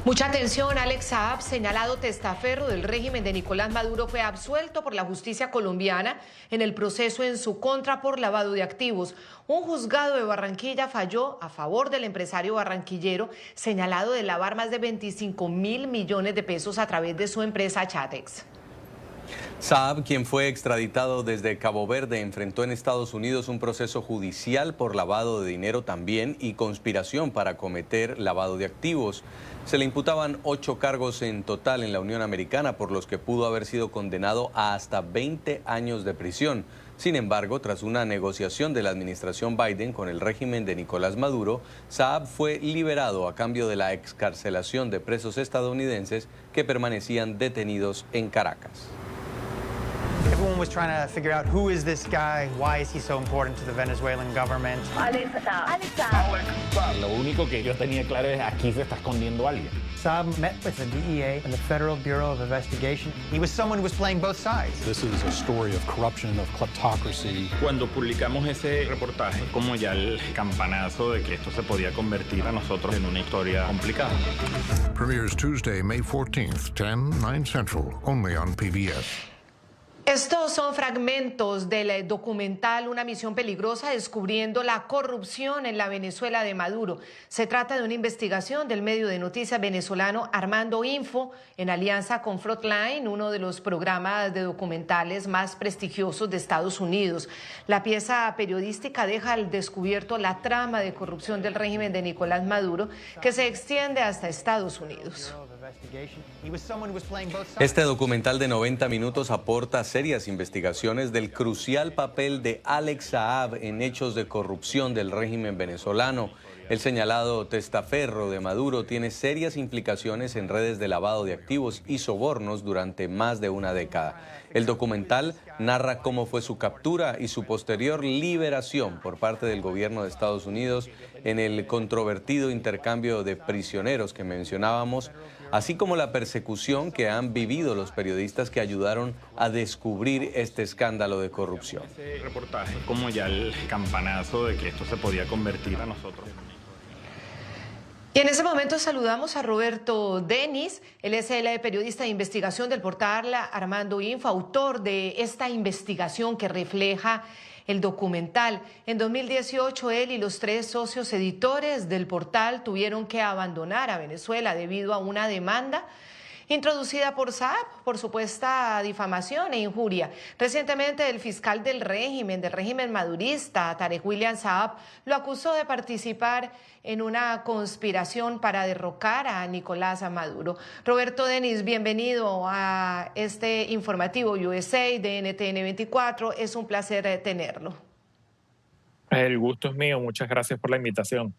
Mucha atención, Alex Saab, señalado testaferro del régimen de Nicolás Maduro, fue absuelto por la justicia colombiana en el proceso en su contra por lavado de activos. Un juzgado de Barranquilla falló a favor del empresario barranquillero señalado de lavar más de 25.000 millones de pesos a través de su empresa Chatex. Saab, quien fue extraditado desde Cabo Verde, enfrentó en Estados Unidos un proceso judicial por lavado de dinero también y conspiración para cometer lavado de activos. Se le imputaban 8 cargos en total en la Unión Americana, por los que pudo haber sido condenado a hasta 20 años de prisión. Sin embargo, tras una negociación de la administración Biden con el régimen de Nicolás Maduro, Saab fue liberado a cambio de la excarcelación de presos estadounidenses que permanecían detenidos en Caracas. Everyone was trying to figure out who is this guy, why is he so important to the Venezuelan government. Alex Saab. Lo único que yo tenía claro es aquí se está escondiendo alguien. Saab met with the DEA and the Federal Bureau of Investigation. He was someone who was playing both sides. This is a story of corruption, of kleptocracy. Cuando publicamos ese reportaje, como ya el campanazo de que esto se podía convertir a nosotros en una historia complicada. Premieres Tuesday, May 14th, 10, 9 Central, only on PBS. Estos son fragmentos del documental Una misión peligrosa, descubriendo la corrupción en la Venezuela de Maduro. Se trata de una investigación del medio de noticias venezolano Armando Info en alianza con Frontline, uno de los programas de documentales más prestigiosos de Estados Unidos. La pieza periodística deja al descubierto la trama de corrupción del régimen de Nicolás Maduro, que se extiende hasta Estados Unidos. Este documental de 90 minutos aporta serias investigaciones del crucial papel de Alex Saab en hechos de corrupción del régimen venezolano. El señalado testaferro de Maduro tiene serias implicaciones en redes de lavado de activos y sobornos durante más de una década. El documental narra cómo fue su captura y su posterior liberación por parte del gobierno de Estados Unidos en el controvertido intercambio de prisioneros que mencionábamos, así como la persecución que han vivido los periodistas que ayudaron a descubrir este escándalo de corrupción. Ese reportaje, como ya el campanazo de que esto se podía convertir a nosotros. Y en ese momento saludamos a Roberto Denis, él es el periodista de investigación del portal Armando Info, autor de esta investigación que refleja el documental. En 2018, él y los 3 socios editores del portal tuvieron que abandonar a Venezuela debido a una demanda introducida por Saab por supuesta difamación e injuria. Recientemente el fiscal del régimen madurista, Tarek William Saab, lo acusó de participar en una conspiración para derrocar a Nicolás Maduro. Roberto Denis, bienvenido a este informativo USA de NTN 24. Es un placer tenerlo. El gusto es mío, muchas gracias por la invitación.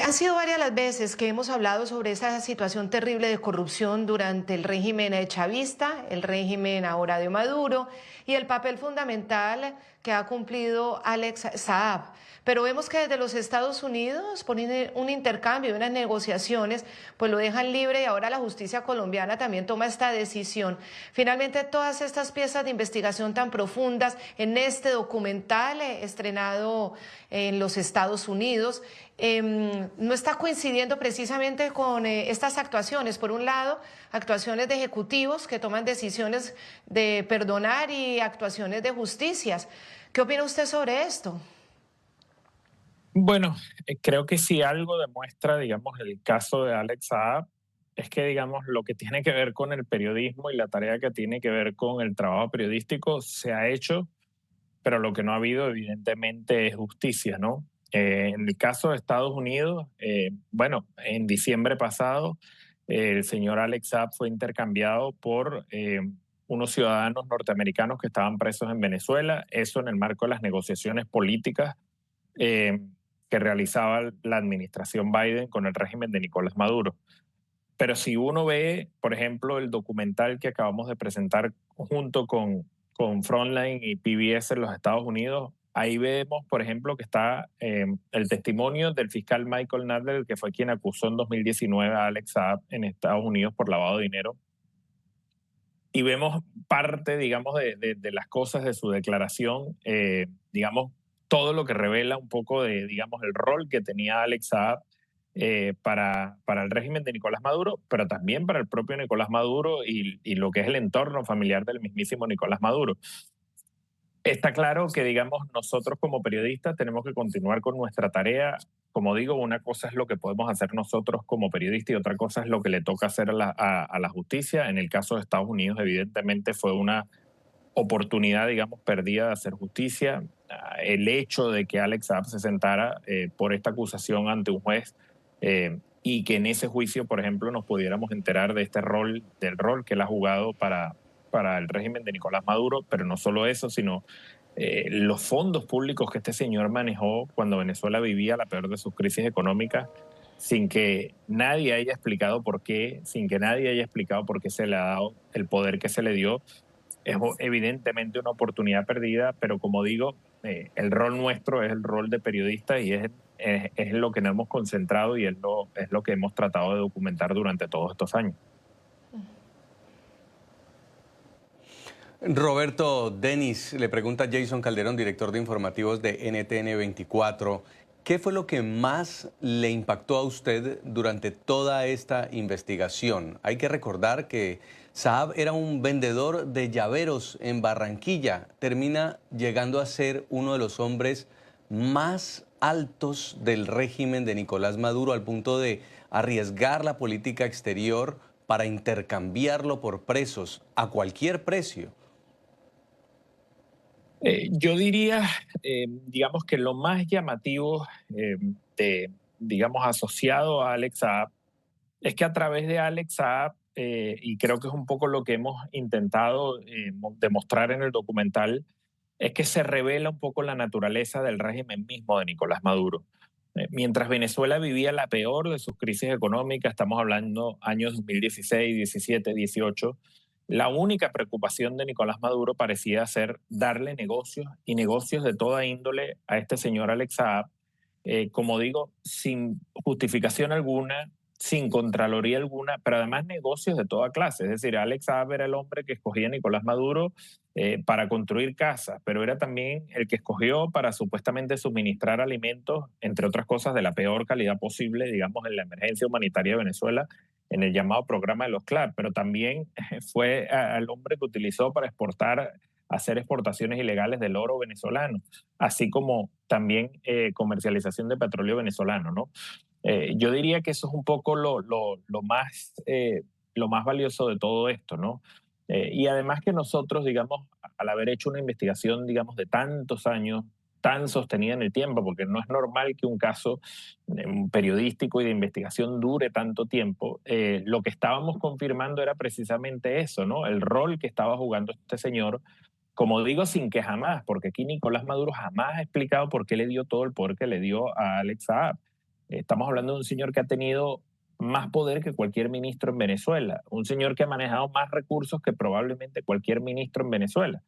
Han sido varias las veces que hemos hablado sobre esa situación terrible de corrupción durante el régimen chavista, el régimen ahora de Maduro, y el papel fundamental que ha cumplido Alex Saab. Pero vemos que desde los Estados Unidos, por un intercambio, unas negociaciones, pues lo dejan libre y ahora la justicia colombiana también toma esta decisión. Finalmente, todas estas piezas de investigación tan profundas en este documental estrenado en los Estados Unidos, no está coincidiendo precisamente con estas actuaciones. Por un lado, actuaciones de ejecutivos que toman decisiones de perdonar y actuaciones de justicias. ¿Qué opina usted sobre esto? Bueno, creo que si algo demuestra, digamos, el caso de Alex Saab, es que, digamos, lo que tiene que ver con el periodismo y la tarea que tiene que ver con el trabajo periodístico se ha hecho, pero lo que no ha habido, evidentemente, es justicia, ¿no? En el caso de Estados Unidos, bueno, en diciembre pasado, el señor Alex Saab fue intercambiado por unos ciudadanos norteamericanos que estaban presos en Venezuela, eso en el marco de las negociaciones políticas que realizaba la administración Biden con el régimen de Nicolás Maduro. Pero si uno ve, por ejemplo, el documental que acabamos de presentar junto con Frontline y PBS en los Estados Unidos, ahí vemos, por ejemplo, que está el testimonio del fiscal Michael Nadler, que fue quien acusó en 2019 a Alex Saab en Estados Unidos por lavado de dinero. Y vemos parte, digamos, de las cosas de su declaración, digamos, todo lo que revela un poco de, digamos, el rol que tenía Alex Saab para el régimen de Nicolás Maduro, pero también para el propio Nicolás Maduro y lo que es el entorno familiar del mismísimo Nicolás Maduro. Está claro que, digamos, nosotros como periodistas tenemos que continuar con nuestra tarea. Como digo, una cosa es lo que podemos hacer nosotros como periodistas y otra cosa es lo que le toca hacer a la justicia. En el caso de Estados Unidos, evidentemente fue una oportunidad, digamos, perdida de hacer justicia. El hecho de que Alex Saab se sentara por esta acusación ante un juez y que en ese juicio, por ejemplo, nos pudiéramos enterar de del rol que él ha jugado para el régimen de Nicolás Maduro, pero no solo eso, sino los fondos públicos que este señor manejó cuando Venezuela vivía la peor de sus crisis económicas, sin que nadie haya explicado por qué, sin que nadie haya explicado por qué se le ha dado el poder que se le dio. Es evidentemente una oportunidad perdida, pero como digo, el rol nuestro es el rol de periodista y es lo que nos hemos concentrado y es lo que hemos tratado de documentar durante todos estos años. Roberto Denis, le pregunta Jason Calderón, director de informativos de NTN 24. ¿Qué fue lo que más le impactó a usted durante toda esta investigación? Hay que recordar que Saab era un vendedor de llaveros en Barranquilla. Termina llegando a ser uno de los hombres más altos del régimen de Nicolás Maduro, al punto de arriesgar la política exterior para intercambiarlo por presos a cualquier precio. Yo diría, digamos que lo más llamativo digamos, asociado a Alex Saab es que a través de Alex Saab, y creo que es un poco lo que hemos intentado demostrar en el documental, es que se revela un poco la naturaleza del régimen mismo de Nicolás Maduro. Mientras Venezuela vivía la peor de sus crisis económicas, estamos hablando años 2016, 17, 18, la única preocupación de Nicolás Maduro parecía ser darle negocios y negocios de toda índole a este señor Alex Saab, como digo, sin justificación alguna, sin contraloría alguna, pero además negocios de toda clase. Es decir, Alex Saab era el hombre que escogía a Nicolás Maduro para construir casas, pero era también el que escogió para supuestamente suministrar alimentos, entre otras cosas, de la peor calidad posible, digamos, en la emergencia humanitaria de Venezuela, en el llamado programa de los CLAR, pero también fue al hombre que utilizó para hacer exportaciones ilegales del oro venezolano, así como también comercialización de petróleo venezolano, ¿no? Yo diría que eso es un poco lo más valioso de todo esto, ¿no? Y además que nosotros, digamos, al haber hecho una investigación, digamos, de tantos años, tan sostenida en el tiempo, porque no es normal que un caso periodístico y de investigación dure tanto tiempo, lo que estábamos confirmando era precisamente eso, ¿no? El rol que estaba jugando este señor, como digo, sin que jamás, porque aquí Nicolás Maduro jamás ha explicado por qué le dio todo el poder que le dio a Alex Saab. Estamos hablando de un señor que ha tenido más poder que cualquier ministro en Venezuela, un señor que ha manejado más recursos que probablemente cualquier ministro en Venezuela.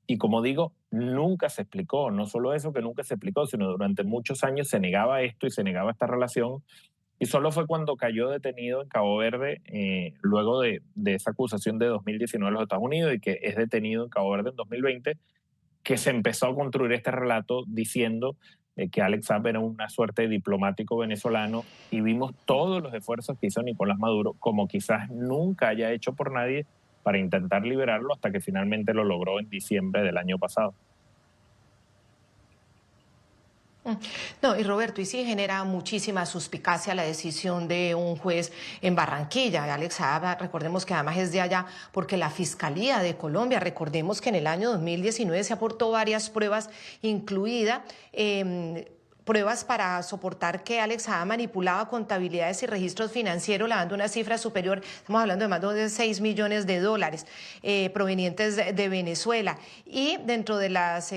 Y como digo, nunca se explicó, no solo eso que nunca se explicó, sino durante muchos años se negaba esto y se negaba esta relación. Y solo fue cuando cayó detenido en Cabo Verde, luego de esa acusación de 2019 en los Estados Unidos y que es detenido en Cabo Verde en 2020, que se empezó a construir este relato diciendo que Alex Saab era una suerte de diplomático venezolano, y vimos todos los esfuerzos que hizo Nicolás Maduro, como quizás nunca haya hecho por nadie, para intentar liberarlo, hasta que finalmente lo logró en diciembre del año pasado. No, y Roberto, y sí genera muchísima suspicacia la decisión de un juez en Barranquilla. Alex Saab, recordemos que además es de allá, porque la Fiscalía de Colombia, recordemos que en el año 2019 se aportó varias pruebas, incluida pruebas para soportar que Alex Saab manipulaba contabilidades y registros financieros, lavando una cifra superior, estamos hablando de más de $6 millones provenientes de Venezuela. Y dentro de las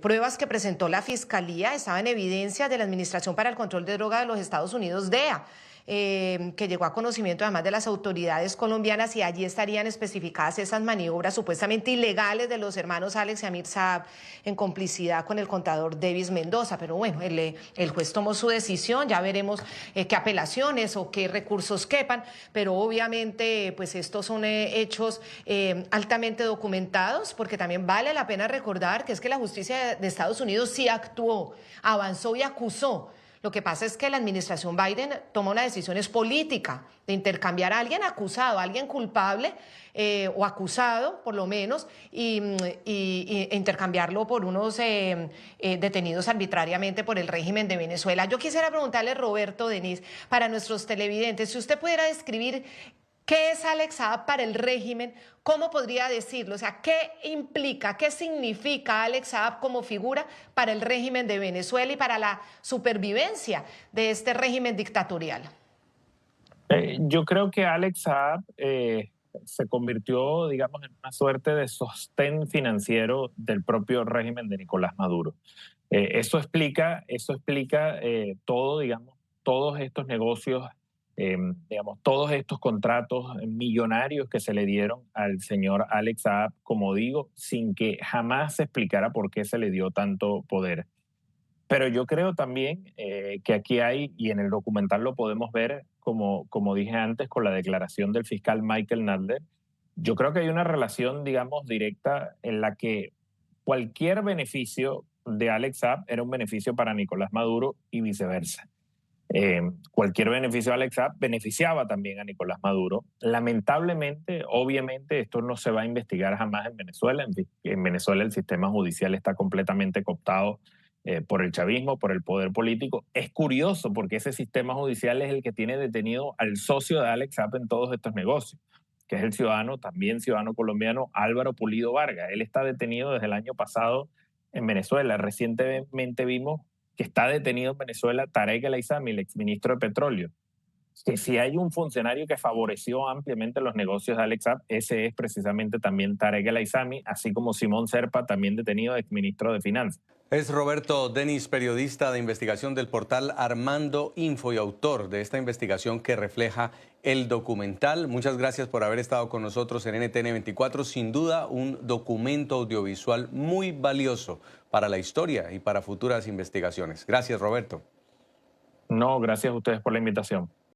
pruebas que presentó la Fiscalía estaba en evidencia de la Administración para el Control de Drogas de los Estados Unidos, DEA. que llegó a conocimiento además de las autoridades colombianas, y allí estarían especificadas esas maniobras supuestamente ilegales de los hermanos Alex y Amir Saab en complicidad con el contador Davis Mendoza. Pero bueno, el juez tomó su decisión, ya veremos qué apelaciones o qué recursos quepan, pero obviamente pues estos son hechos altamente documentados, porque también vale la pena recordar que es que la justicia de Estados Unidos sí actuó, avanzó y acusó. Lo que pasa es que la administración Biden toma una decisión política de intercambiar a alguien acusado, a alguien culpable o acusado por lo menos, e intercambiarlo por unos detenidos arbitrariamente por el régimen de Venezuela. Yo quisiera preguntarle, Roberto, Denise, para nuestros televidentes, si usted pudiera describir ¿qué es Alex Saab para el régimen? ¿Cómo podría decirlo? O sea, ¿qué implica, qué significa Alex Saab como figura para el régimen de Venezuela y para la supervivencia de este régimen dictatorial? Yo creo que Alex Saab se convirtió, digamos, en una suerte de sostén financiero del propio régimen de Nicolás Maduro. Eso explica todo, digamos, todos estos negocios, digamos, todos estos contratos millonarios que se le dieron al señor Alex Saab, como digo, sin que jamás se explicara por qué se le dio tanto poder. Pero yo creo también que aquí hay, y en el documental lo podemos ver, como dije antes, con la declaración del fiscal Michael Nadler, yo creo que hay una relación, digamos, directa en la que cualquier beneficio de Alex Saab era un beneficio para Nicolás Maduro y viceversa. Cualquier beneficio de Alex Saab beneficiaba también a Nicolás Maduro. Lamentablemente, obviamente, esto no se va a investigar jamás en Venezuela. En Venezuela el sistema judicial está completamente cooptado por el chavismo, por el poder político. Es curioso porque ese sistema judicial es el que tiene detenido al socio de Alex Saab en todos estos negocios, que es el también ciudadano colombiano Álvaro Pulido Vargas. Él está detenido desde el año pasado en Venezuela. Recientemente vimos que está detenido en Venezuela Tarek El Aissami, el exministro de Petróleo. Que si hay un funcionario que favoreció ampliamente los negocios de Alex Saab, ese es precisamente también Tarek El Aissami, así como Simón Serpa, también detenido, exministro de Finanzas. Es Roberto Denis, periodista de investigación del portal Armando Info y autor de esta investigación que refleja el documental. Muchas gracias por haber estado con nosotros en NTN 24. Sin duda, un documento audiovisual muy valioso para la historia y para futuras investigaciones. Gracias, Roberto. No, gracias a ustedes por la invitación.